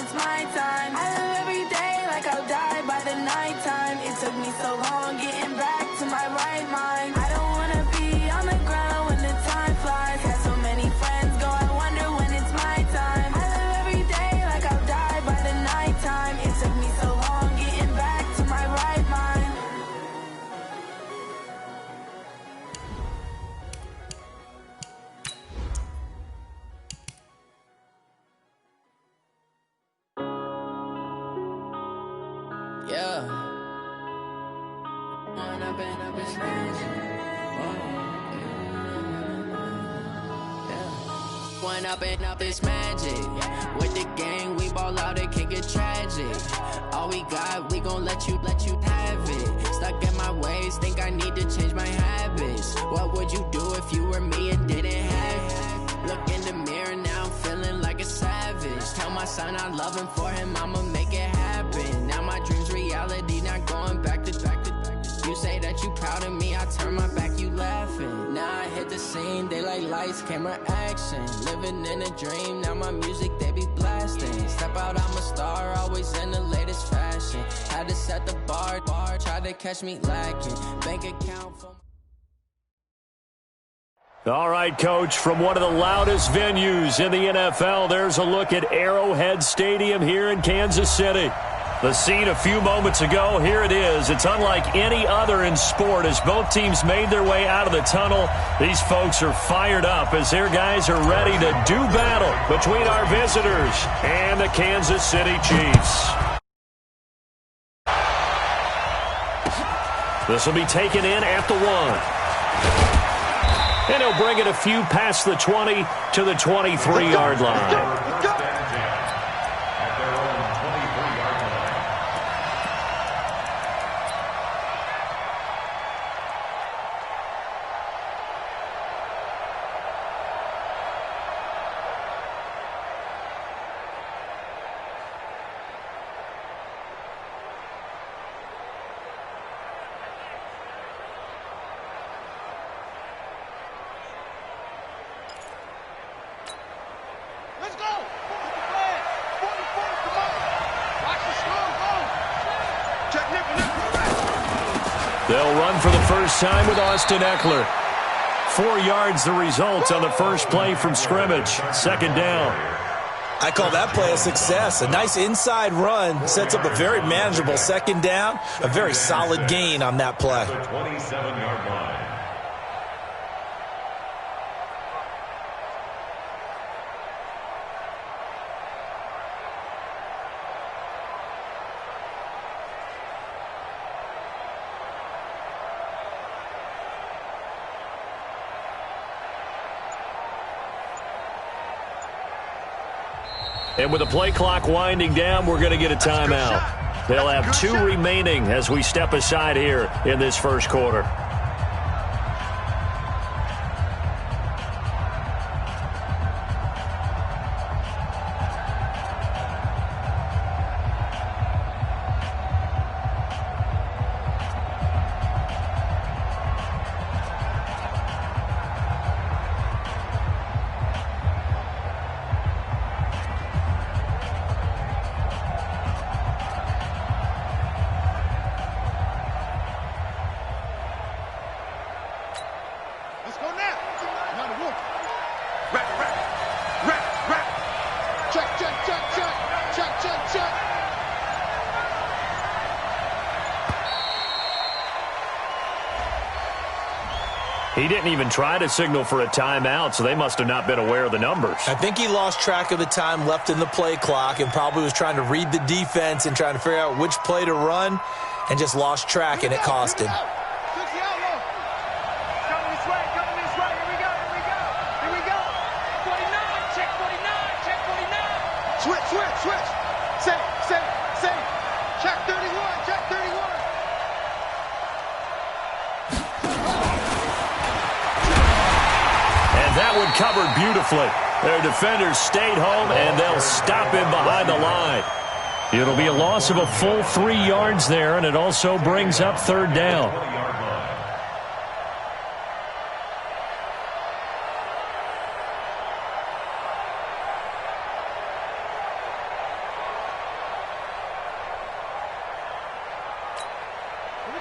it's my time. I live every day like I'll die by the nighttime. It took me so long getting back to my right mind. I don't wanna be on the ground when the time flies. Had so many friends go, I wonder when it's my time. I live every day like I'll die by the nighttime. It took me so long getting back to my right mind. Yeah. One up and up is magic. With the gang, we ball out, it can get tragic. All we got, we gon' let you have it. Stuck in my ways, think I need to change my habits. What would you do if you were me and didn't have it? Look in the mirror, now I'm feeling like a savage. Tell my son I love him, for him I'ma make it happen. Now my dream's reality, not going back to. You say that you proud of me, I turn my back, you laughing. Now I hit the scene, they like lights, camera, action. Living in a dream, now my music, they be blasting. Step out, I'm a star, always in the latest fashion. Had to set the bar, tried to catch me lacking. Bank account for... All right, Coach, from one of the loudest venues in the NFL, there's a look at Arrowhead Stadium here in Kansas City. The scene a few moments ago, here it is. It's unlike any other in sport as both teams made their way out of the tunnel. These folks are fired up as their guys are ready to do battle between our visitors and the Kansas City Chiefs. This will be taken in at the 1. And he'll bring it a few past the 20 to the 23-yard line. They'll run for the first time with Austin Eckler. 4 yards the result on the first play from scrimmage. Second down. I call that play a success. A nice inside run sets up a very manageable second down. A very solid gain on that play. 27-yard line. And with the play clock winding down, we're going to get a timeout. They'll have 2 remaining as we step aside here in this first quarter. He didn't even try to signal for a timeout, so they must have not been aware of the numbers. I think he lost track of the time left in the play clock and probably was trying to read the defense and trying to figure out which play to run and just lost track, and it cost him. Covered beautifully. Their defenders stayed home, and they'll stop him behind the line. It'll be a loss of a full 3 yards there, and it also brings up third down.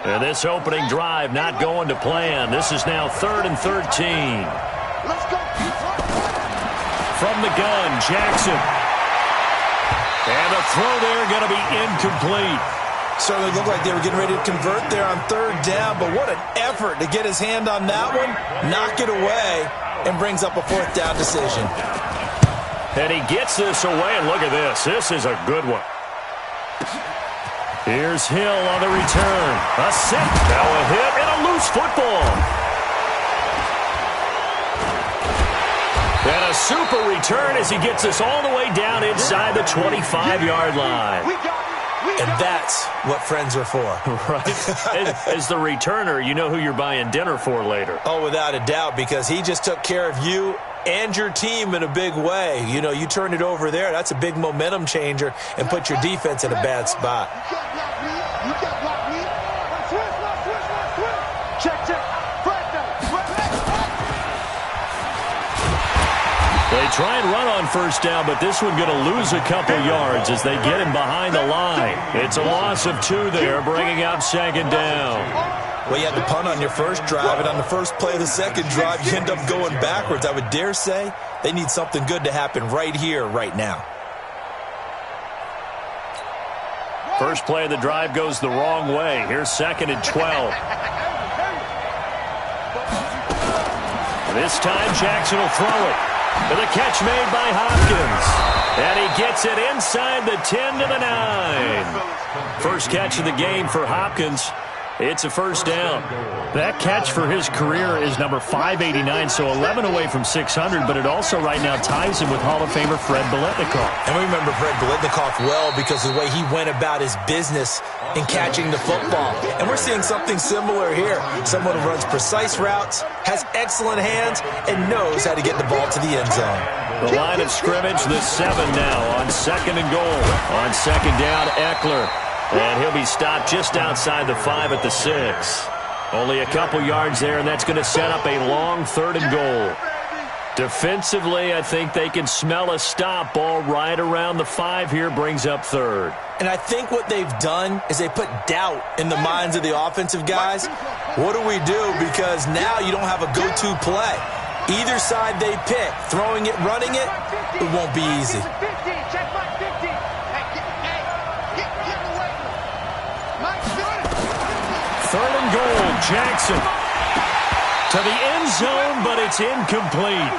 And this opening drive not going to plan. This is now 3rd and 13. Let's go. From the gun, Jackson. And the throw there going to be incomplete. Certainly looked like they were getting ready to convert there on 3rd down, but what an effort to get his hand on that one, knock it away, and brings up a 4th down decision. And he gets this away, and look at this. This is a good one. Here's Hill on the return. A set, now a hit, and a loose football. And a super return as he gets this all the way down inside the 25-yard line. And that's what friends are for. Right. As the returner, you know who you're buying dinner for later. Oh, without a doubt, because he just took care of you and your team in a big way. You know, you turn it over there, that's a big momentum changer and put your defense in a bad spot. You can't block me. Switch. Check. They try and run on 1st down, but this one going to lose a couple yards as they get him behind the line. It's a loss of 2 there, bringing up 2nd down. Well, you had to punt on your first drive, and on the first play of the second drive, you end up going backwards. I would dare say they need something good to happen right here, right now. First play of the drive goes the wrong way. Here's 2nd and 12. This time, Jackson will throw it. And the catch made by Hopkins. And he gets it inside the 10 to the 9. First catch of the game for Hopkins. It's a 1st down. That catch for his career is number 589, so 11 away from 600, but it also right now ties him with Hall of Famer Fred Biletnikoff. And we remember Fred Biletnikoff well because of the way he went about his business in catching the football. And we're seeing something similar here. Someone who runs precise routes, has excellent hands, and knows how to get the ball to the end zone. The line of scrimmage, the 7 now on 2nd and goal. On 2nd down, Eckler. And he'll be stopped just outside the 5 at the 6. Only a couple yards there, and that's going to set up a long 3rd and goal. Defensively, I think they can smell a stop ball right around the 5 here, brings up 3rd. And I think what they've done is they put doubt in the minds of the offensive guys. What do we do? Because now you don't have a go-to play. Either side they pick, throwing it, running it, it won't be easy. 3rd and goal, Jackson. To the end zone, but it's incomplete.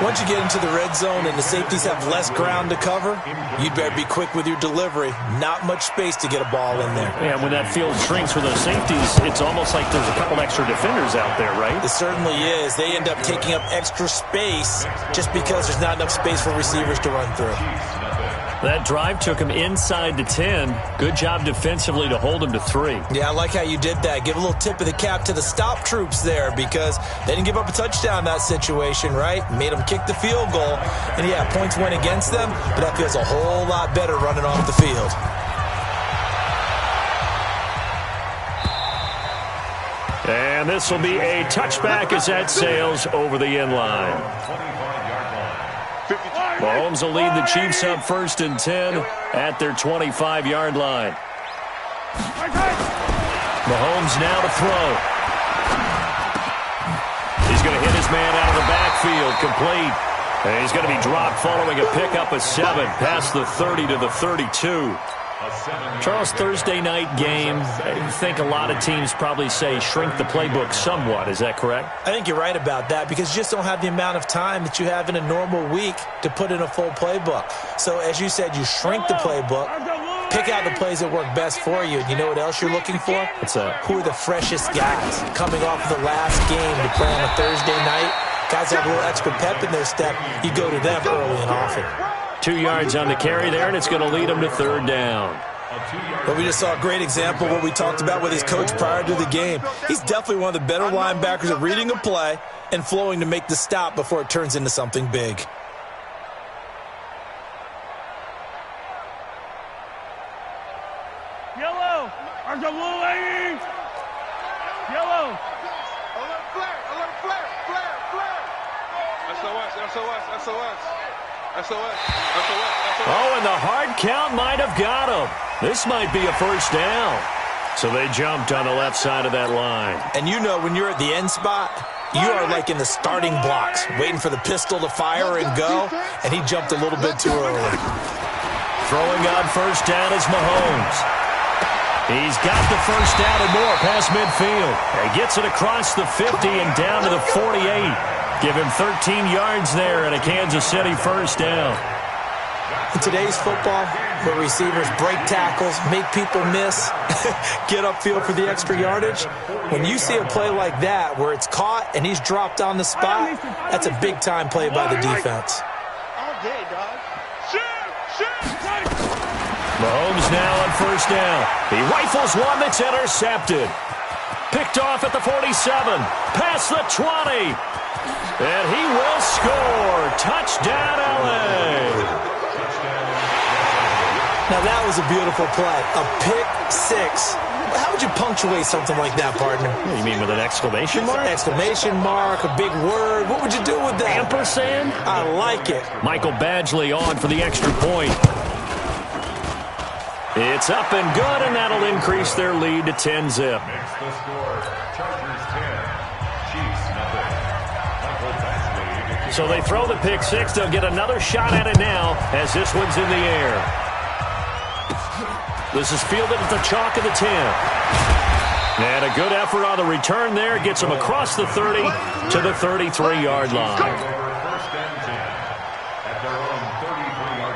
Once you get into the red zone and the safeties have less ground to cover, you'd better be quick with your delivery. Not much space to get a ball in there. And when that field shrinks for those safeties, it's almost like there's a couple extra defenders out there, right? It certainly is. They end up taking up extra space just because there's not enough space for receivers to run through. That drive took him inside the 10. Good job defensively to hold him to 3. Yeah, I like how you did that. Give a little tip of the cap to the stop troops there because they didn't give up a touchdown in that situation, right? Made them kick the field goal. And, yeah, points went against them, but that feels a whole lot better running off the field. And this will be a touchback as that sails over the end line. Mahomes will lead the Chiefs up 1st and 10 at their 25-yard line. Mahomes now to throw. He's going to hit his man out of the backfield, complete. And he's going to be dropped following a pickup of 7 past the 30 to the 32. Charles, Thursday night game, I think a lot of teams probably say shrink the playbook somewhat. Is that correct? I think you're right about that because you just don't have the amount of time that you have in a normal week to put in a full playbook. So as you said, you shrink the playbook, pick out the plays that work best for you. And you know what else you're looking for? What's that? Who are the freshest guys coming off the last game to play on a Thursday night? Guys have a little extra pep in their step. You go to them early and often. 2 yards on the carry there, and it's going to lead him to 3rd down. But we just saw a great example of what we talked about with his coach prior to the game. He's definitely one of the better linebackers at reading a play and flowing to make the stop before it turns into something big. Yellow! RWA! Yellow! Alert flare! SOS! Oh, and the hard count might have got him. This might be a 1st down. So they jumped on the left side of that line. And you know when you're at the end spot, you are like in the starting blocks, waiting for the pistol to fire and go, and he jumped a little bit too early. Throwing on first down is Mahomes. He's got the first down and more past midfield. He gets it across the 50 and down to the 48. Give him 13 yards there and a Kansas City first down. In today's football, where receivers break tackles, make people miss, get upfield for the extra yardage, when you see a play like that where it's caught and he's dropped on the spot, that's a big-time play by the defense. All day, dog. Mahomes now on first down. He rifles one that's intercepted. Picked off at the 47. Past the 20. And he will score. Touchdown, L.A. Now that was a beautiful play. A pick six. How would you punctuate something like that, partner? You mean with an exclamation mark? Exclamation mark, a big word. What would you do with that? Ampersand? I like it. Michael Badgley on for the extra point. It's up and good, and that'll increase their lead to 10-zip. Makes the score. Chargers 10, Chiefs nothing. Michael Badgley. So they throw the pick six. They'll get another shot at it now as this one's in the air. This is fielded at the chalk of the 10. And a good effort on the return there. Gets them across the 30 to the 33-yard line. First and 10 at their own 33-yard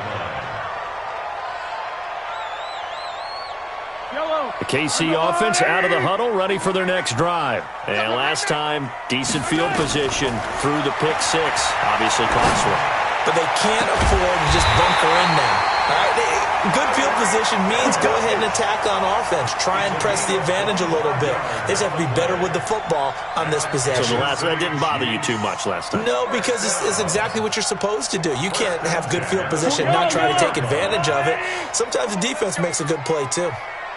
line. The KC offense out of the huddle, ready for their next drive. And last time, decent field position through the pick six. Obviously cost one. But they can't afford to just bunker in now. All right? Good field position means go ahead and attack on offense. Try and press the advantage a little bit. They just have to be better with the football on this possession. So that didn't bother you too much last time? No, because it's exactly what you're supposed to do. You can't have good field position and not try to take advantage of it. Sometimes the defense makes a good play, too.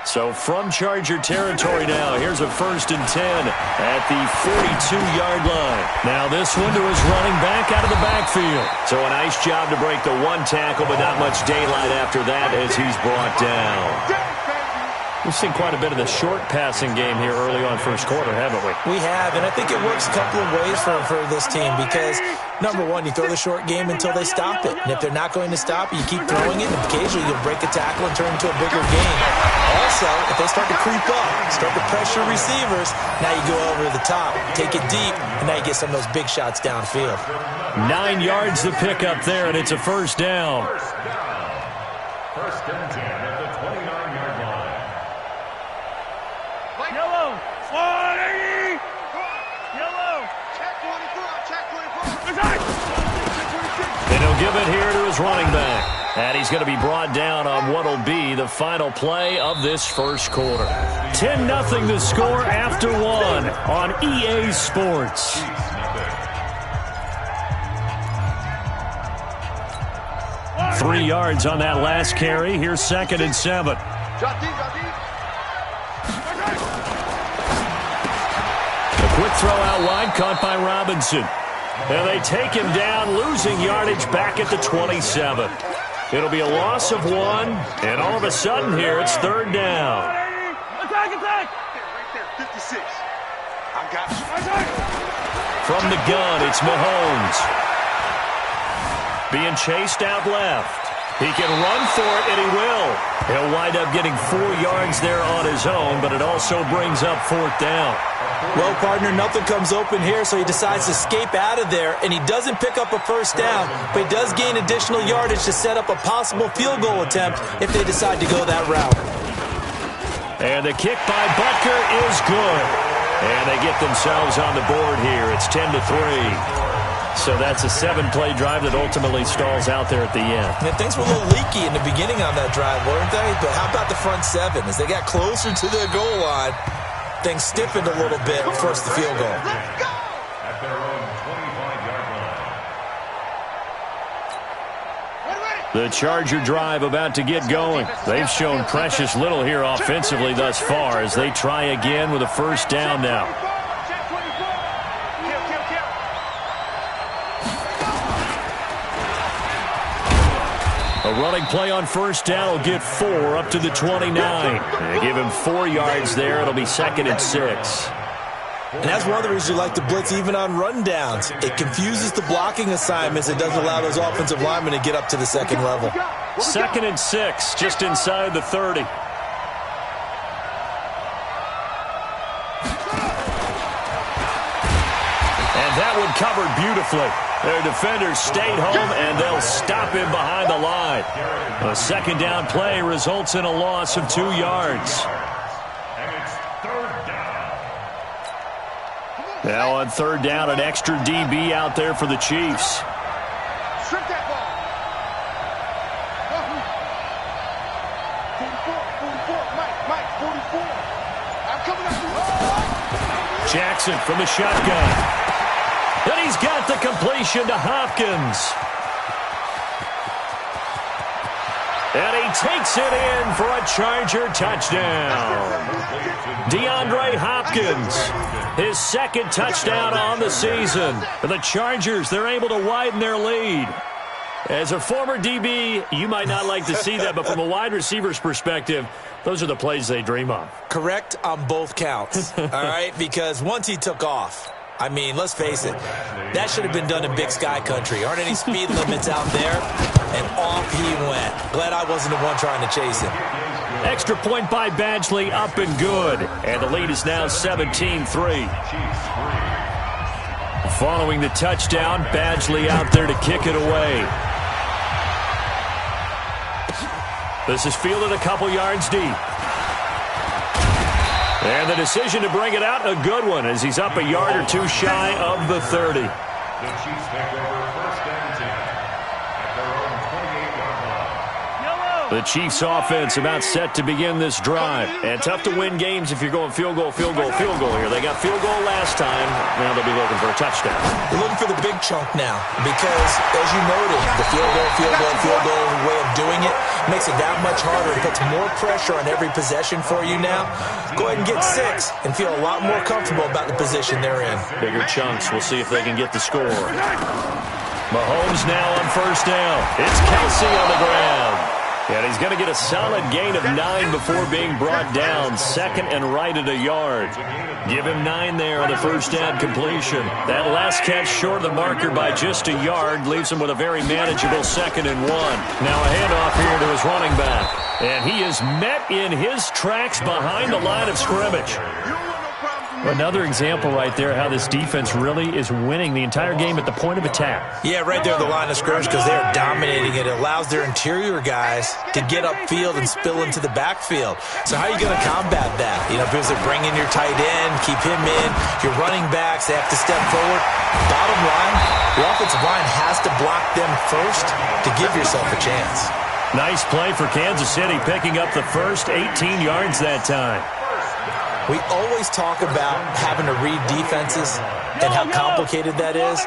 So from Charger territory now, here's a first and 10 at the 42-yard line. Now this one to his running back out of the backfield. So a nice job to break the one tackle, but not much daylight after that as he's brought down. We've seen quite a bit of the short passing game here early on first quarter, haven't we? We have, and I think it works a couple of ways for this team because, number one, you throw the short game until they stop it. And if they're not going to stop it, you keep throwing it, and occasionally you'll break a tackle and turn it into a bigger game. Also, if they start to creep up, start to pressure receivers, now you go over the top, take it deep, and now you get some of those big shots downfield. 9 yards to pick up there, and it's a first down. First and 10 at the 29-yard line. Yellow. 180. Yellow. Check 24. And he'll give it here to his running back. And he's going to be brought down on what will be the final play of this first quarter. 10-0 the score after one on EA Sports. 3 yards on that last carry. Here's 2nd and 7. A quick throw out wide, caught by Robinson. And they take him down, losing yardage back at the 27. It'll be a loss of 1, and all of a sudden here it's 3rd down. Attack, attack! Right there, 56. I got you. From the gun, it's Mahomes. Being chased out left. He can run for it, and he will. He'll wind up getting 4 yards there on his own, but it also brings up 4th down. Well, partner, nothing comes open here, so he decides to escape out of there, and he doesn't pick up a first down, but he does gain additional yardage to set up a possible field goal attempt if they decide to go that route. And the kick by Butker is good. And they get themselves on the board here. It's 10-3. So that's a 7-play drive that ultimately stalls out there at the end. And things were a little leaky in the beginning on that drive, weren't they? But how about the front 7? As they got closer to their goal line, things stiffened a little bit, forced the field goal. At their own 25-yard line. The Charger drive about to get going. They've shown precious little here offensively thus far as they try again with a first down now. A running running play on first down will get 4 up to the 29. They give him 4 yards there. It'll be 2nd and 6. And that's one of the reasons you like to blitz even on rundowns. It confuses the blocking assignments. It doesn't allow those offensive linemen to get up to the second level. 2nd and 6, just inside the 30. And that one covered beautifully. Their defenders stayed home, and they'll stop him behind the line. A 2nd down play results in a loss of 2 yards. And it's 3rd down. Now on 3rd down, an extra DB out there for the Chiefs. Strip that ball. 44, Mike, 44. I'm coming up. Jackson from the shotgun. And he's got the completion to Hopkins. And he takes it in for a Charger touchdown. DeAndre Hopkins, his 2nd touchdown on the season. For the Chargers, they're able to widen their lead. As a former DB, you might not like to see that, but from a wide receiver's perspective, those are the plays they dream of. Correct on both counts, all right? Because once he took off, I mean, let's face it, that should have been done in Big Sky Country. Aren't any speed limits out there? And off he went. Glad I wasn't the one trying to chase him. Extra point by Badgley, up and good. And the lead is now 17-3. Following the touchdown, Badgley out there to kick it away. This is fielded a couple yards deep. And the decision to bring it out, a good one, as he's up a yard or 2 shy of the 30. The Chiefs take over 1st and 10 at their own 28-yard line. The Chiefs offense about set to begin this drive. And tough to win games if you're going field goal here. They got field goal last time. Now they'll be looking for a touchdown. They're looking for the big chunk now because, as you noted, the field goal way of doing it makes it that much harder. It puts more pressure on every possession for you now. Go ahead and get 6 and feel a lot more comfortable about the position they're in. Bigger chunks. We'll see if they can get the score. Mahomes now on first down. It's Kelsey on the ground. And he's going to get a solid gain of 9 before being brought down. 2nd and right at a yard. Give him 9 there on the first down completion. That last catch short of the marker by just a yard leaves him with a very manageable 2nd and 1. Now a handoff here to his running back. And he is met in his tracks behind the line of scrimmage. Another example right there how this defense really is winning the entire game at the point of attack. Yeah, right there at the line of scrimmage because they're dominating it. It allows their interior guys to get upfield and spill into the backfield. So how are you going to combat that? You know, because they're bringing your tight end, keep him in. Your running backs, they have to step forward. Bottom line, your offensive line has to block them first to give yourself a chance. Nice play for Kansas City, picking up the first 18 yards that time. We always talk about having to read defenses and how complicated that is.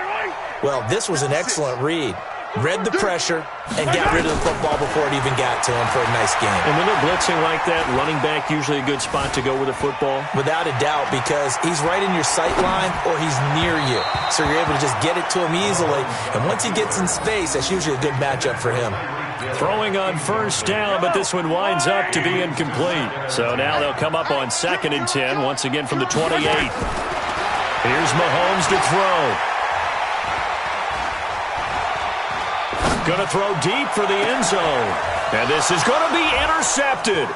Well, this was an excellent read. Read the pressure and got rid of the football before it even got to him for a nice game. And when they're blitzing like that, running back usually a good spot to go with the football? Without a doubt, because he's right in your sight line or he's near you. So you're able to just get it to him easily. And once he gets in space, that's usually a good matchup for him. Throwing on first down, but this one winds up to be incomplete. So now they'll come up on 2nd and 10, once again from the 28. Here's Mahomes to throw. Going to throw deep for the end zone. And this is going to be intercepted.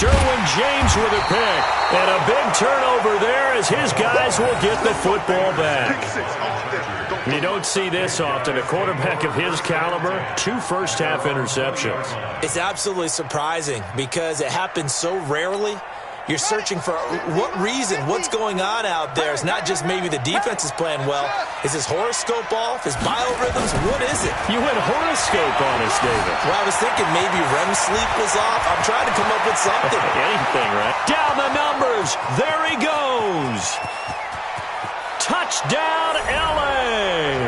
Derwin James with a pick. And a big turnover there as his guys will get the football back. You don't see this often. A quarterback of his caliber, 2 first-half interceptions. It's absolutely surprising because it happens so rarely. You're searching for what reason, what's going on out there. It's not just maybe the defense is playing well. Is his horoscope off? His biorhythms? What is it? You went horoscope on us, David. Well, I was thinking maybe REM sleep was off. I'm trying to come up with something. Anything, right? Down the numbers. There he goes. Touchdown, L.A.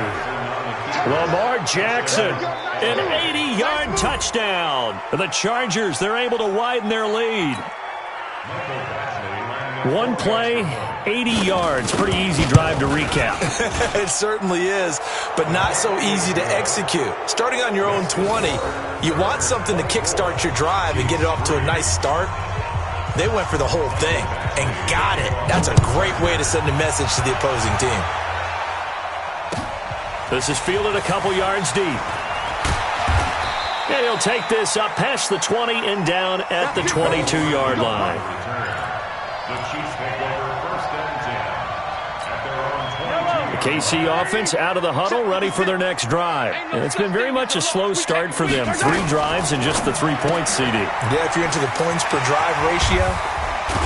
Lamar Jackson, an 80-yard touchdown. The Chargers, they're able to widen their lead. Michael Badgley lining One play, 80 yards. Pretty easy drive to recap. It certainly is, but not so easy to execute. Starting on your own 20, you want something to kickstart your drive and get it off to a nice start. They went for the whole thing and got it. That's a great way to send a message to the opposing team. This is fielded a couple yards deep. And he'll take this up past the 20 and down at the 22-yard line. The Chiefs take over first and 10 at their own 22. The KC offense out of the huddle, ready for their next drive. And it's been very much a slow start for them. 3 drives and just the 3 points, CD. Yeah, if you're into the points per drive ratio,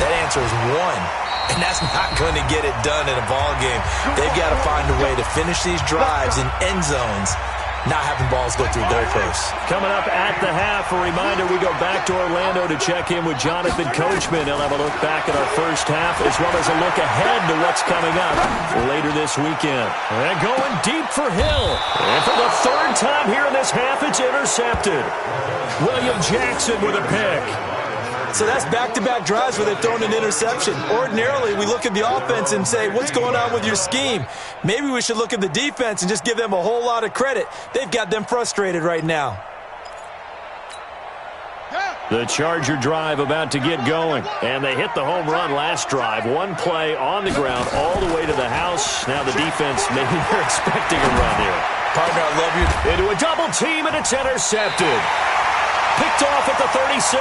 that answer is 1. And that's not going to get it done in a ball game. They've got to find a way to finish these drives in end zones, not having balls go through goalposts. Coming up at the half, a reminder, we go back to Orlando to check in with Jonathan Coachman. He'll have a look back at our first half as well as a look ahead to what's coming up later this weekend. And going deep for Hill. And for the 3rd time here in this half, it's intercepted. William Jackson with a pick. So that's back-to-back drives where they've thrown an interception. Ordinarily, we look at the offense and say, what's going on with your scheme? Maybe we should look at the defense and just give them a whole lot of credit. They've got them frustrated right now. The Charger drive about to get going. And they hit the home run last drive. 1 play on the ground all the way to the house. Now the defense, maybe they're expecting a run here. Partner, I love you. Into a double team, and it's intercepted. Picked off at the 36.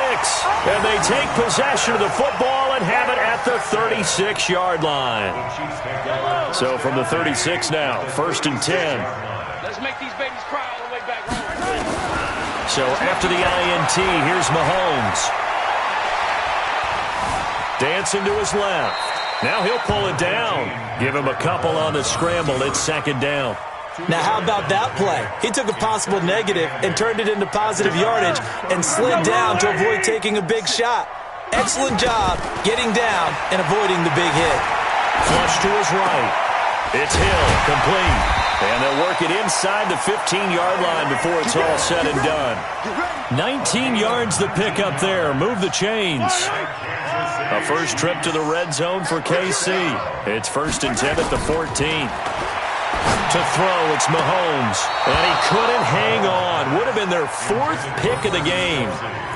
And they take possession of the football and have it at the 36-yard line. So from the 36 now, 1st and 10. Let's make these babies cry all the way back home. So after the INT, here's Mahomes. Dancing to his left. Now he'll pull it down. Give him a couple on the scramble. It's 2nd down. Now, how about that play? He took a possible negative and turned it into positive yardage and slid down to avoid taking a big shot. Excellent job getting down and avoiding the big hit. Flush to his right. It's Hill, complete. And they'll work it inside the 15-yard line before it's all said and done. 19 yards the pick up there. Move the chains. A first trip to the red zone for KC. It's 1st and 10 at the 14. To throw, it's Mahomes. And he couldn't hang on. Would have been their 4th pick of the game.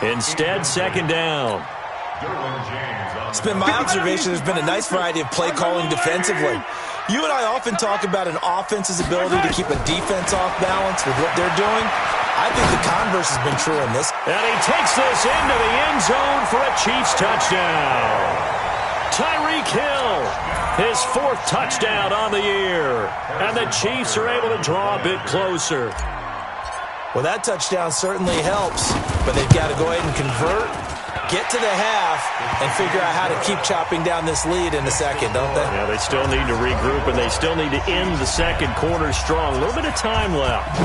Instead, 2nd down. It's been my observation there's been a nice variety of play calling defensively. You and I often talk about an offense's ability to keep a defense off balance with what they're doing. I think the converse has been true in this. And he takes this into the end zone for a Chiefs touchdown. Tyreek Hill, his 4th touchdown on the year. And the Chiefs are able to draw a bit closer. Well, that touchdown certainly helps, but they've got to go ahead and convert, get to the half, and figure out how to keep chopping down this lead in the second, don't they? Yeah, they still need to regroup, and they still need to end the second quarter strong. A little bit of time left.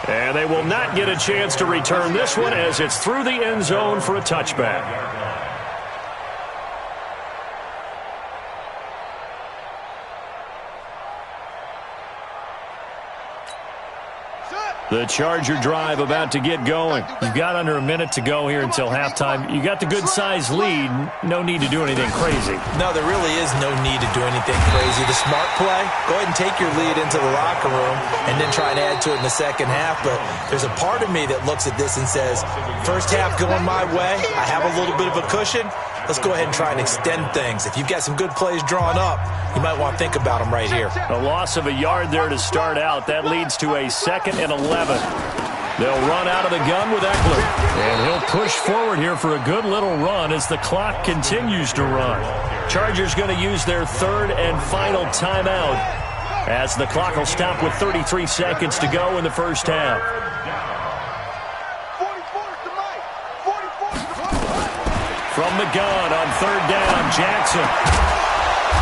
And they will not get a chance to return this one as it's through the end zone for a touchback. The Charger drive about to get going. You've got under a minute to go here until halftime. You got the good-sized lead. No need to do anything crazy. No, there really is no need to do anything crazy. The smart play, go ahead and take your lead into the locker room and then try and add to it in the second half. But there's a part of me that looks at this and says, first half going my way, I have a little bit of a cushion. Let's go ahead and try and extend things. If you've got some good plays drawn up, you might want to think about them right here. A loss of a yard there to start out. That leads to a 2nd and 11. They'll run out of the gun with Eckler. And he'll push forward here for a good little run as the clock continues to run. Chargers going to use their 3rd and final timeout as the clock will stop with 33 seconds to go in the first half. From the gun on 3rd down, Jackson.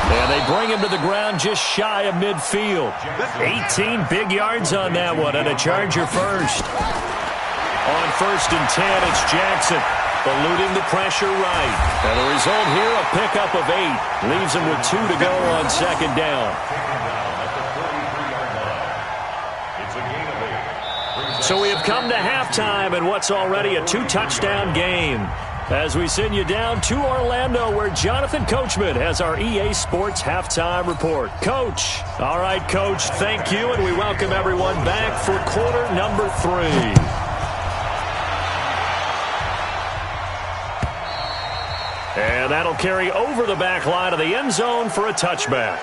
And they bring him to the ground just shy of midfield. 18 big yards on that one, and a Charger first. On 1st and 10, it's Jackson, eluding the pressure right. And the result here, a pickup of 8. Leaves him with 2 to go on 2nd down. So we have come to halftime in what's already a 2-touchdown game, as we send you down to Orlando, where Jonathan Coachman has our EA Sports Halftime Report. Coach. All right, Coach, thank you, and we welcome everyone back for quarter number 3. And that'll carry over the back line of the end zone for a touchback.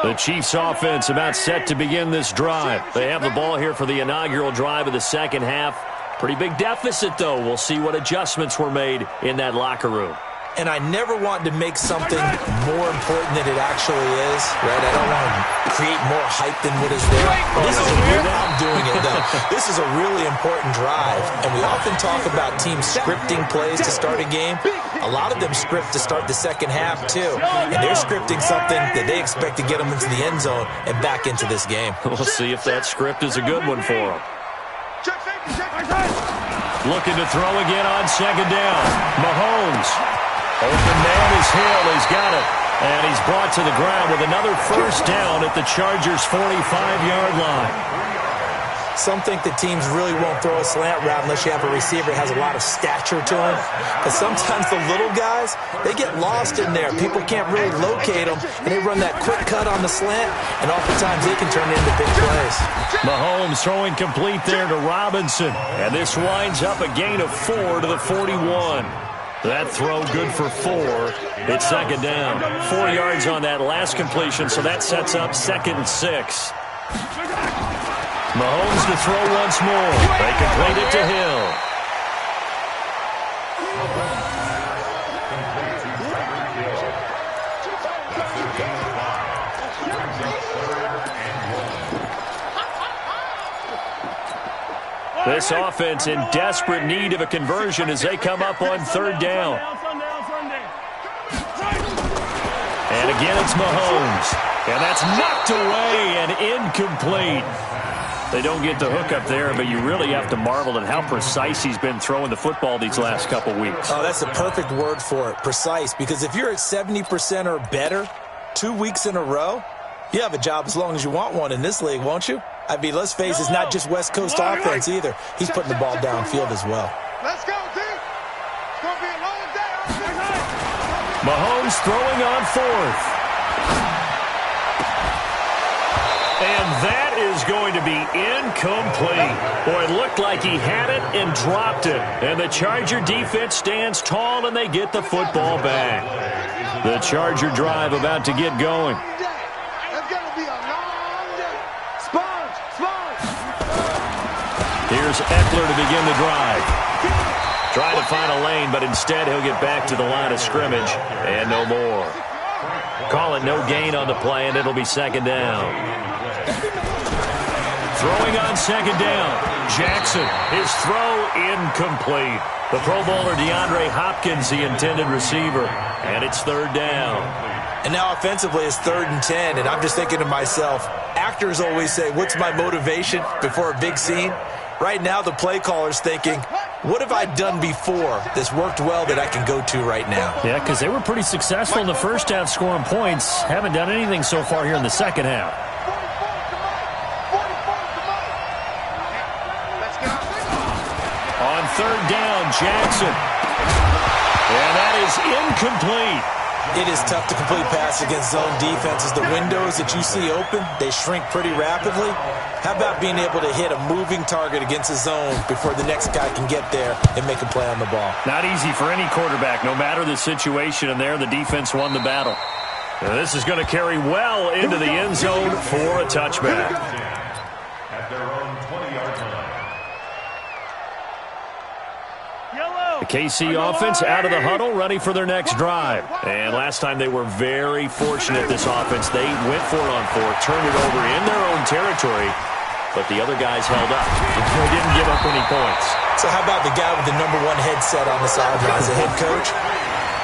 The Chiefs offense about set to begin this drive. They have the ball here for the inaugural drive of the second half. Pretty big deficit, though. We'll see what adjustments were made in that locker room. And I never want to make something more important than it actually is, right? I don't want to create more hype than what is there. I'm doing it, though. This is a really important drive, and we often talk about teams scripting plays to start a game. A lot of them script to start the second half, too. And they're scripting something that they expect to get them into the end zone and back into this game. We'll see if that script is a good one for them. Looking to throw again on second down. Mahomes. Open man is Hill. He's got it. And he's brought to the ground with another first down at the Chargers' 45-yard line. Some think that teams really won't throw a slant route unless you have a receiver that has a lot of stature to him. Because sometimes the little guys, they get lost in there. People can't really locate them, and they run that quick cut on the slant, and oftentimes they can turn it into big plays. Mahomes throwing complete there to Robinson. And this winds up a gain of 4 to the 41. That throw good for 4. It's second down. 4 yards on that last completion, so that sets up 2nd and 6. Mahomes to throw once more. They complete it to Hill. This offense in desperate need of a conversion as they come up on third down. And again, it's Mahomes. And that's knocked away and incomplete. They don't get the hook up there, but you really have to marvel at how precise he's been throwing the football these last couple weeks. Oh, that's the perfect word for it, precise. Because if you're at 70% or better 2 weeks in a row, you have a job as long as you want one in this league, won't you? I mean, let's face it, it's not just West Coast offense either. He's putting the ball downfield as well. Let's go, D. It's going to be a long day. Mahomes throwing on 4th. And that is going to be incomplete. Boy, it looked like he had it and dropped it. And the Charger defense stands tall, and they get the football back. The Charger drive about to get going. Here's Eckler to begin the drive. Trying to find a lane, but instead he'll get back to the line of scrimmage, and no more. Call it no gain on the play, and it'll be second down. Throwing on second down. Jackson, his throw incomplete. The Pro Bowler DeAndre Hopkins, the intended receiver, and it's third down. And now offensively it's 3rd and 10, and I'm just thinking to myself, actors always say, what's my motivation before a big scene? Right now the play caller's thinking, what have I done before that's worked well that I can go to right now? Yeah, because they were pretty successful in the first half scoring points. Haven't done anything so far here in the second half. On third down, Jackson. And that is incomplete. It is tough to complete pass against zone defenses. The windows that you see open, they shrink pretty rapidly. How about being able to hit a moving target against a zone before the next guy can get there and make a play on the ball? Not easy for any quarterback, no matter the situation, and there the defense won the battle. Now, this is going to carry well into the end zone for a touchback. At their own 20-yard line. The KC offense out of the huddle, ready for their next drive. And last time they were very fortunate, this offense. They went for it on 4th, turned it over in their own territory, but the other guys held up. They didn't give up any points. So how about the guy with the #1 headset on the sidelines, the head coach?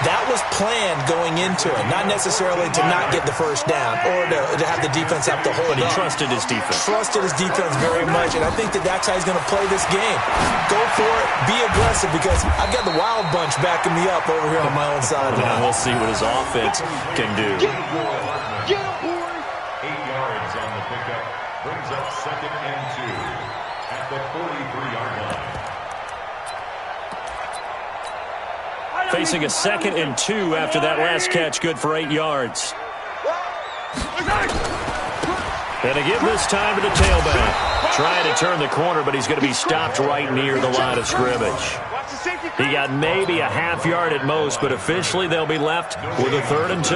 That was planned going into it, not necessarily to not get the first down or to have the defense have to hold But he up. trusted his defense. Trusted his defense very much, and I think that that's how he's going to play this game. Go for it, be aggressive, because I've got the Wild Bunch backing me up over here on my own sideline. And we'll see what his offense can do. 8 yards on the pickup. brings up 2nd and 2 at the 43-yard line. Facing a 2nd and 2 after that last catch, good for 8 yards. And again this time to the tailback. Trying to turn the corner, but he's going to be stopped right near the line of scrimmage. He got maybe a half yard at most, but officially they'll be left with a 3rd and 2.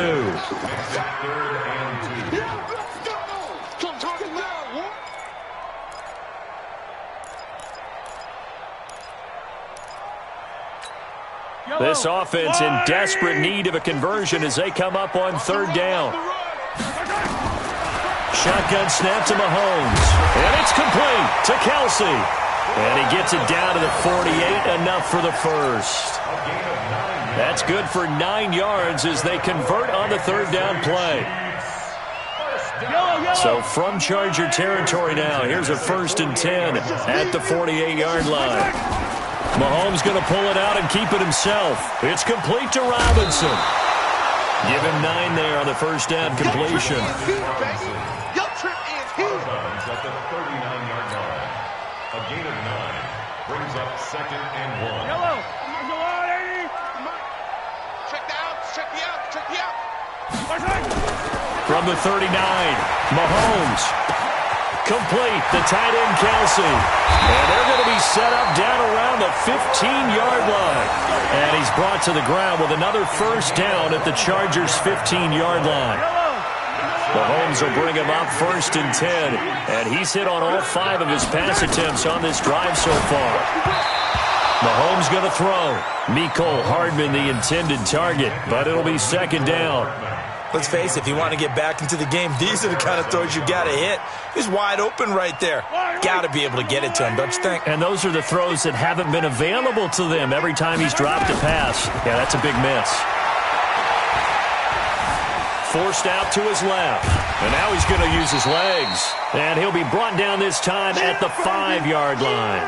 This offense in desperate need of a conversion as they come up on 3rd down. Shotgun snap to Mahomes. And it's complete to Kelsey. And he gets it down to the 48, enough for the first. That's good for 9 yards as they convert on the 3rd down play. So from Charger territory now, here's a 1st and 10 at the 48-yard line. Mahomes going to pull it out and keep it himself. It's complete to Robinson. Give him 9 there on the 1st down completion. At the 39-yard line. A gain of 9 brings up 2nd and 1. Yellow. Check the out. Check the out. Check the out. From the 39, Mahomes. Complete, the tight end Kelsey. And they're going to be set up down around the 15-yard line. And he's brought to the ground with another 1st down at the Chargers' 15-yard line. Mahomes will bring him up 1st and 10. And he's hit on all 5 of his pass attempts on this drive so far. Mahomes going to throw. Mecole Hardman the intended target, but it'll be 2nd down. Let's face it, if you want to get back into the game, these are the kind of throws you got to hit. He's wide open right there. Got to be able to get it to him, don't you think? And those are the throws that haven't been available to them every time he's dropped a pass. Yeah, that's a big miss. Forced out to his left. And now he's going to use his legs. And he'll be brought down this time at the 5-yard line.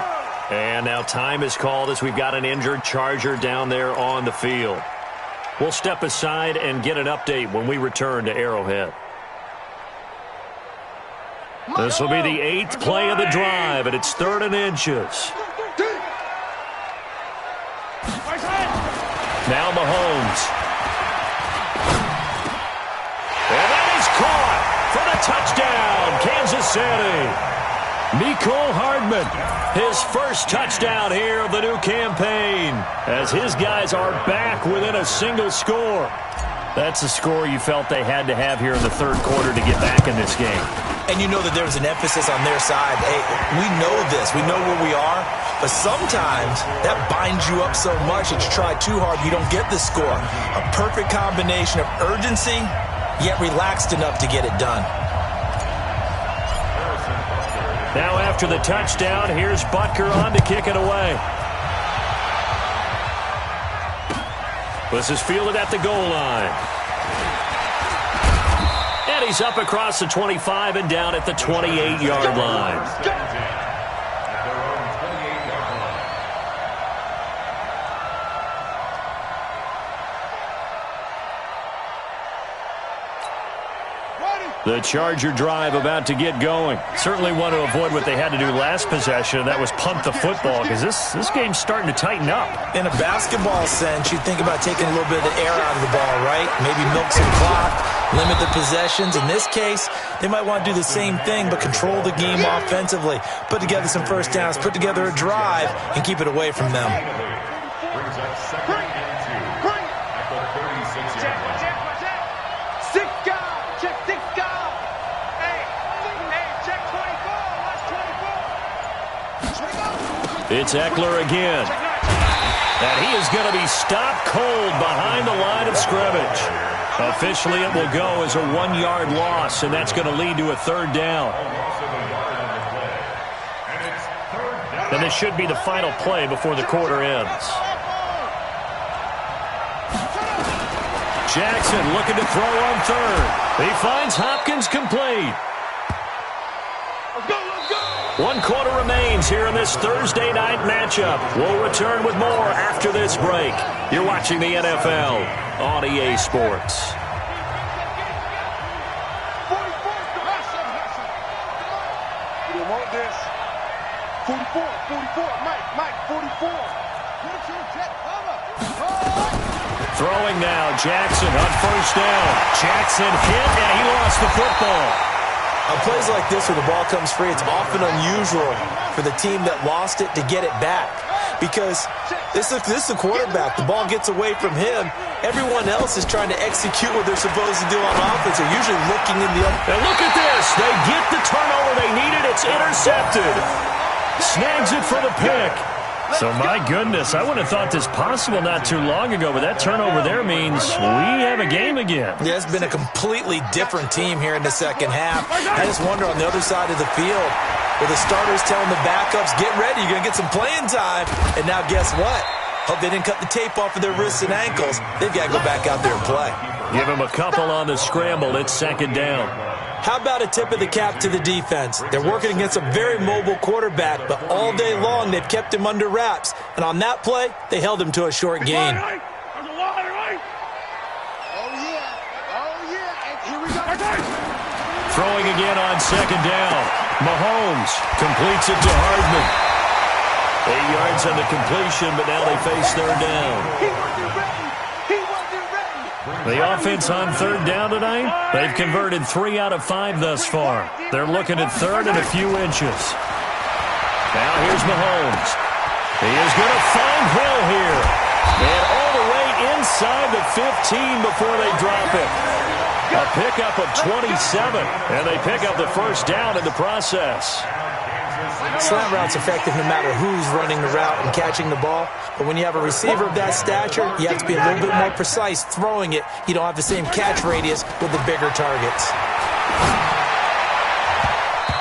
And now time is called as we've got an injured Charger down there on the field. We'll step aside and get an update when we return to Arrowhead. This will be the 8th play of the drive, and it's 3rd and inches. Now Mahomes. And that is caught for the touchdown, Kansas City. Mecole Hardman, his first touchdown here of the new campaign, as his guys are back within a single score. That's the score you felt they had to have here in the 3rd quarter to get back in this game. And you know that there was an emphasis on their side. Hey, we know this. We know where we are. But sometimes that binds you up so much that you try too hard, you don't get the score. A perfect combination of urgency, yet relaxed enough to get it done. Now after the touchdown, here's Butker on to kick it away. This is fielded at the goal line. And he's up across the 25 and down at the 28-yard line. The Charger drive about to get going. Certainly want to avoid what they had to do last possession, and that was punt the football, because this game's starting to tighten up. In a basketball sense, you think about taking a little bit of the air out of the ball, right? Maybe milk some clock, limit the possessions. In this case, they might want to do the same thing, but control the game offensively. Put together some 1st downs, put together a drive, and keep it away from them. Brings up 2nd and 2 at the 36-yard line. It's Eckler again. And he is going to be stopped cold behind the line of scrimmage. Officially, it will go as a 1-yard loss, and that's going to lead to a 3rd down. And this should be the final play before the quarter ends. Jackson looking to throw on 3rd. He finds Hopkins complete. 1 quarter remains here in this Thursday night matchup. We'll return with more after this break. You're watching the NFL on EA Sports. this. 44, Mike, 44. Throwing now, Jackson on first down. Jackson hit, and he lost the football. On plays like this where the ball comes free, it's often unusual for the team that lost it to get it back. Because this is the quarterback. The ball gets away from him. Everyone else is trying to execute what they're supposed to do on offense. They're usually looking in the other. And look at this. They get the turnover they needed. It's intercepted. Snags it for the pick. So, my goodness, I wouldn't have thought this possible not too long ago, but that turnover there means we have a game again. Yeah, it's been a completely different team here in the second half. I just wonder on the other side of the field, where the starters telling the backups, get ready, you're going to get some playing time. And now guess what? Hope they didn't cut the tape off of their wrists and ankles. They've got to go back out there and play. Give them a couple on the scramble. It's second down. How about a tip of the cap to the defense? They're working against a very mobile quarterback, but all day long they've kept him under wraps. And on that play, they held him to a short gain. Oh, yeah. And here we go. Throwing again on second down. Mahomes completes it to Hardman. 8 yards on the completion, but now they face third down. He wasn't ready. The offense on third down tonight, they've converted 3 out of 5 thus far. They're looking at third and a few inches. Now here's Mahomes. He is going to find Hill here. And all the way inside the 15 before they drop it. A pickup of 27, and they pick up the first down in the process. Slant route's effective no matter who's running the route and catching the ball. But when you have a receiver of that stature, you have to be a little bit more precise throwing it. You don't have the same catch radius with the bigger targets.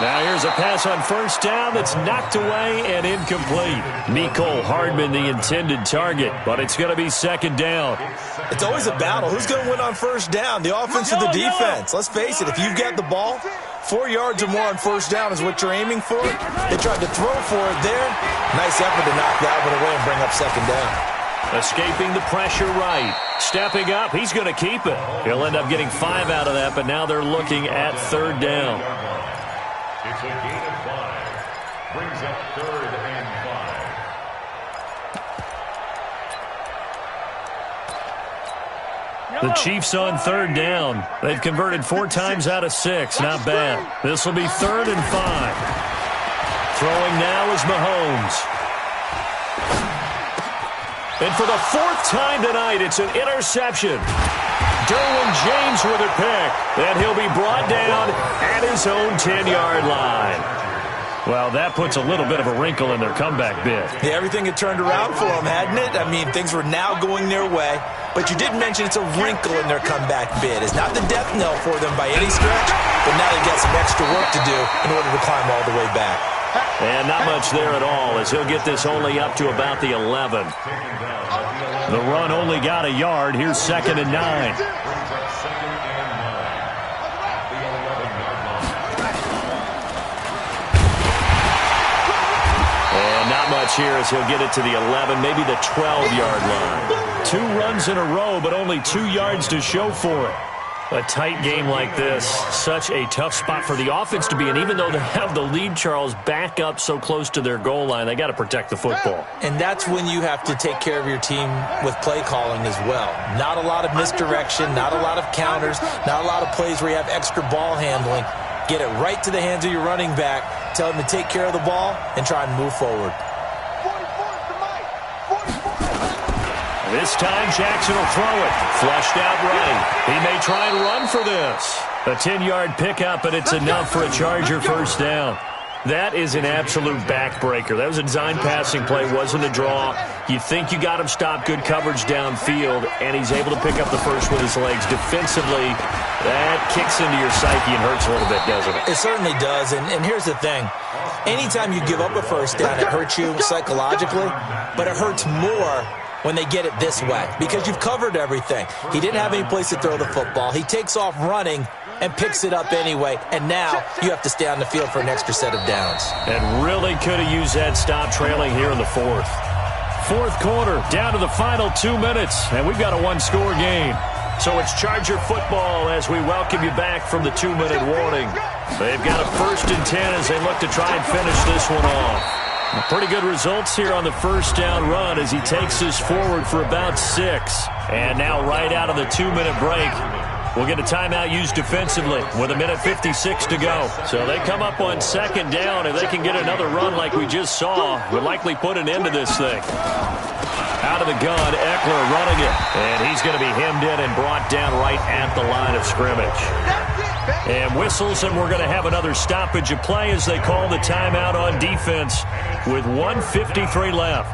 Now here's a pass on first down that's knocked away and incomplete. Mecole Hardman, the intended target, but it's going to be second down. It's always a battle. Who's going to win on first down, the offense or the defense? Let's face it, if you've got the ball, 4 yards or more on first down is what you're aiming for. They tried to throw for it there. Nice effort to knock that one away and bring up second down. Escaping the pressure right. Stepping up, he's going to keep it. He'll end up getting 5 out of that, but now they're looking at third down. It's a gain of 5. Brings up third and 5. The Chiefs on third down. They've converted 4 times out of 6. Not bad. This will be third and 5. Throwing now is Mahomes. And for the 4th time tonight, it's an interception. Derwin James with a pick. And he'll be brought down at his own 10-yard line. Well, that puts a little bit of a wrinkle in their comeback bid. Yeah, everything had turned around for them, hadn't it? I mean, things were now going their way. But you did mention it's a wrinkle in their comeback bid. It's not the death knell for them by any stretch, but now they've got some extra work to do in order to climb all the way back. And not much there at all, as he'll get this only up to about the 11. The run only got a yard. Here's second and 9. Not much here as he'll get it to the 11, maybe the 12-yard line. 2 runs in a row, but only 2 yards to show for it. A tight game like this, such a tough spot for the offense to be in. Even though they have the lead, Charles, back up so close to their goal line, they got to protect the football. And that's when you have to take care of your team with play calling as well. Not a lot of misdirection, not a lot of counters, not a lot of plays where you have extra ball handling. Get it right to the hands of your running back, tell him to take care of the ball, and try and move forward. This time, Jackson will throw it. Flushed out right. He may try and run for this. A 10-yard pickup, and it's enough for a Charger first down. That is an absolute backbreaker. That was a design passing play, wasn't a draw. You think you got him stopped, good coverage downfield, and he's able to pick up the first with his legs. Defensively, that kicks into your psyche and hurts a little bit, doesn't it? It certainly does, and here's the thing. Anytime you give up a first down, it hurts you psychologically, but it hurts more when they get it this way because you've covered everything. He didn't have any place to throw the football. He takes off running and picks it up anyway, and now you have to stay on the field for an extra set of downs. And really could have used that stop trailing here in the 4th. 4th quarter, down to the final 2 minutes, and we've got a 1-score game. So it's Charger football as we welcome you back from the 2-minute warning. They've got a 1st and 10 as they look to try and finish this one off. Pretty good results here on the first down run as he takes this forward for about 6. And now right out of the 2-minute break, we'll get a timeout used defensively with 1:56 to go. So they come up on 2nd down. If they can get another run like we just saw, would likely put an end to this thing. Out of the gun, Eckler running it. And he's going to be hemmed in and brought down right at the line of scrimmage. And whistles, and we're going to have another stoppage of play as they call the timeout on defense with 1:53 left.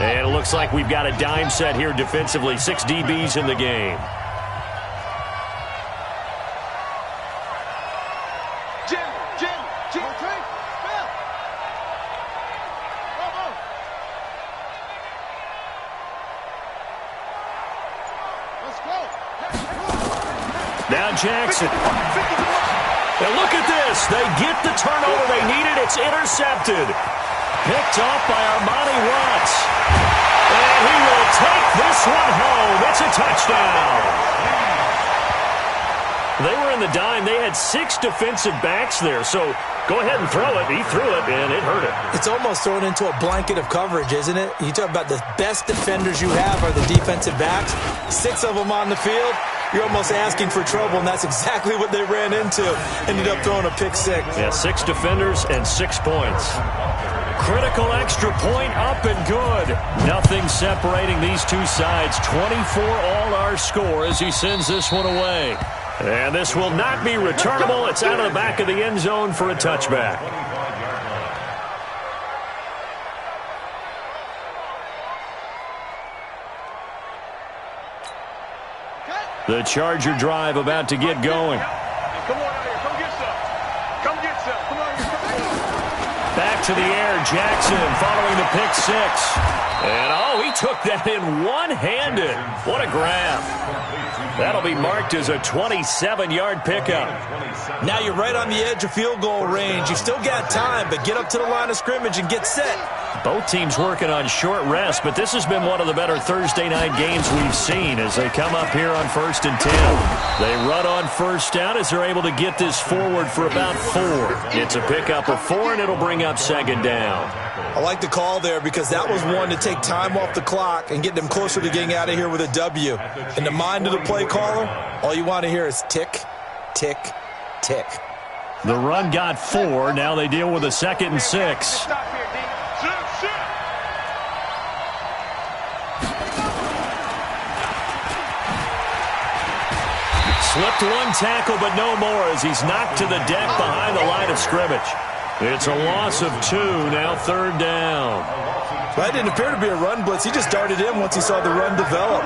And it looks like we've got a dime set here defensively. 6 DBs in the game. Now Jackson. Now look at this. They get the turnover they needed. It's intercepted. Picked off by Armani Watts. And he will take this one home. It's a touchdown. They were in the dime. They had 6 defensive backs there. So go ahead and throw it. He threw it, and it hurt him. It's almost thrown into a blanket of coverage, isn't it? You talk about the best defenders you have are the defensive backs. 6 of them on the field. You're almost asking for trouble, and that's exactly what they ran into. Ended up throwing a pick-6. Yeah, 6 defenders and 6 points. Critical extra point up and good. Nothing separating these two sides. 24 all our score as he sends this one away. And this will not be returnable. It's out of the back of the end zone for a touchback. The Charger drive about to get going. Come on out here. Come get some. Come get some. Come on. Back to the air. Jackson following the pick 6. And, oh, he took that in one-handed. What a grab. That'll be marked as a 27-yard pickup. Now you're right on the edge of field goal range. You've still got time, but get up to the line of scrimmage and get set. Both teams working on short rest, but this has been one of the better Thursday night games we've seen as they come up here on 1st and 10. They run on 1st down as they're able to get this forward for about 4. It's a pickup of 4, and it'll bring up 2nd down. I like the call there because that was one to take time off the clock and get them closer to getting out of here with a W. In the mind of the play caller, all you want to hear is tick, tick, tick. The run got 4. Now they deal with a 2nd and 6. Stop here, D. Sit. Slipped one tackle, but no more as he's knocked to the deck behind the line of scrimmage. It's a loss of 2, now 3rd down. That didn't appear to be a run blitz. He just darted in once he saw the run develop.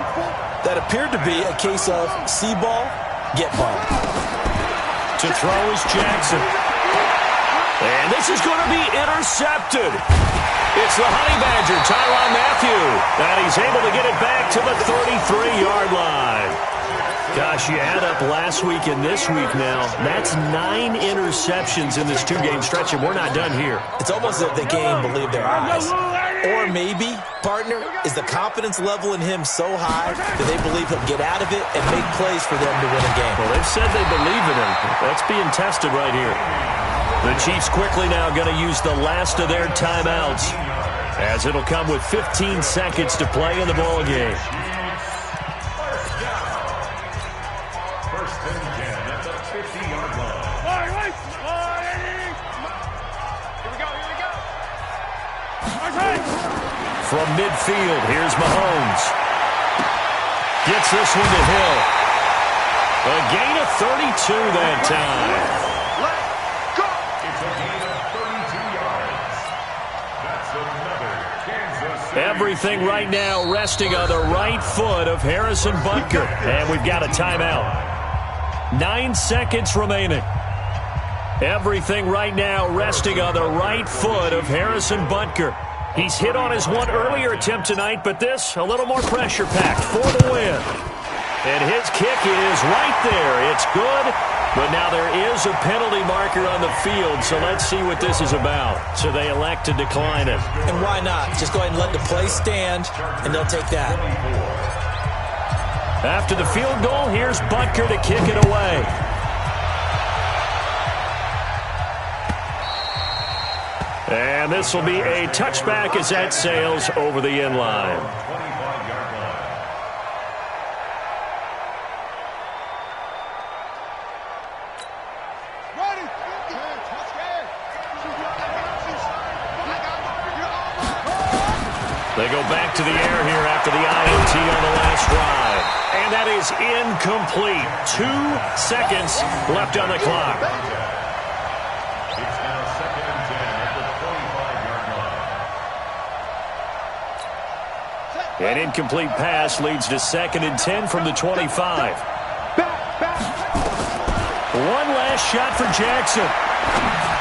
That appeared to be a case of see ball, get ball. To throw is Jackson. And this is going to be intercepted. It's the Honey Badger, Tyrann Mathieu. And he's able to get it back to the 33-yard line. Gosh, you add up last week and this week now. That's 9 interceptions in this 2-game stretch, and we're not done here. It's almost as if they can't even believe their eyes. Or maybe, partner, is the confidence level in him so high that they believe he'll get out of it and make plays for them to win a game. Well, they've said they believe in him. That's being tested right here. The Chiefs quickly now going to use the last of their timeouts as it'll come with 15 seconds to play in the ball game. From midfield, here's Mahomes. Gets this one to Hill. A gain of 32 that time. Let's go. It's a gain of 32 yards. That's another Kansas City. Everything right now resting on the right foot of Harrison Butker. And we've got a timeout. 9 seconds remaining. Everything right now resting on the right foot of Harrison Butker. He's hit on his one earlier attempt tonight, but this a little more pressure-packed for the win. And his kick is right there. It's good, But now there is a penalty marker on the field, so let's see what this is about. So they elect to decline it. And why not? Just go ahead and let the play stand, and they'll take that. After the field goal, here's Butker to kick it away. And this will be a touchback as that sails over the end line. They go back to the air here after the INT on the last drive. And that is incomplete. 2 seconds left on the clock. It's now 2nd and 10 at the 25-yard line. An incomplete pass leads to 2nd and 10 from the 25. One last shot for Jackson.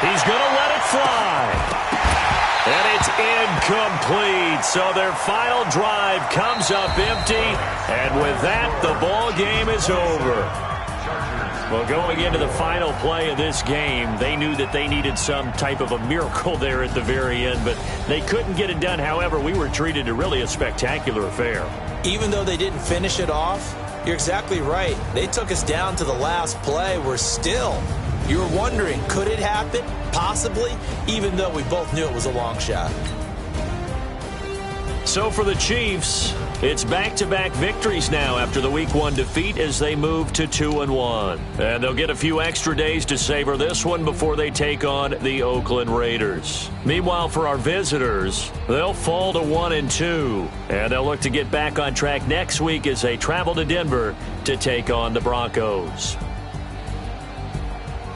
He's going to let it fly. And it's incomplete. So their final drive comes up empty. And with that, the ball game is over. Well, going into the final play of this game, they knew that they needed some type of a miracle there at the very end, but they couldn't get it done. However, we were treated to really a spectacular affair. Even though they didn't finish it off, you're exactly right. They took us down to the last play. We're still, you were wondering, could it happen? Possibly, even though we both knew it was a long shot. So for the Chiefs, it's back-to-back victories now after the Week 1 defeat as they move to 2-1. And they'll get a few extra days to savor this one before they take on the Oakland Raiders. Meanwhile, for our visitors, they'll fall to 1-2. And they'll look to get back on track next week as they travel to Denver to take on the Broncos.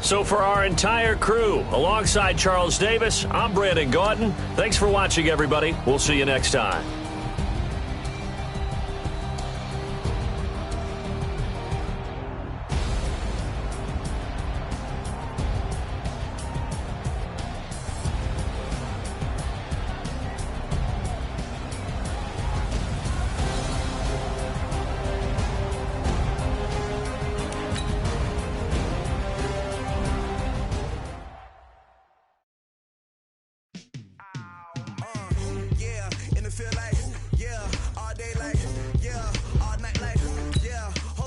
So for our entire crew, alongside Charles Davis, I'm Brandon Gaudin. Thanks for watching, everybody. We'll see you next time.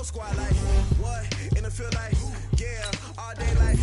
Squad like, what? In the field like, yeah, all day like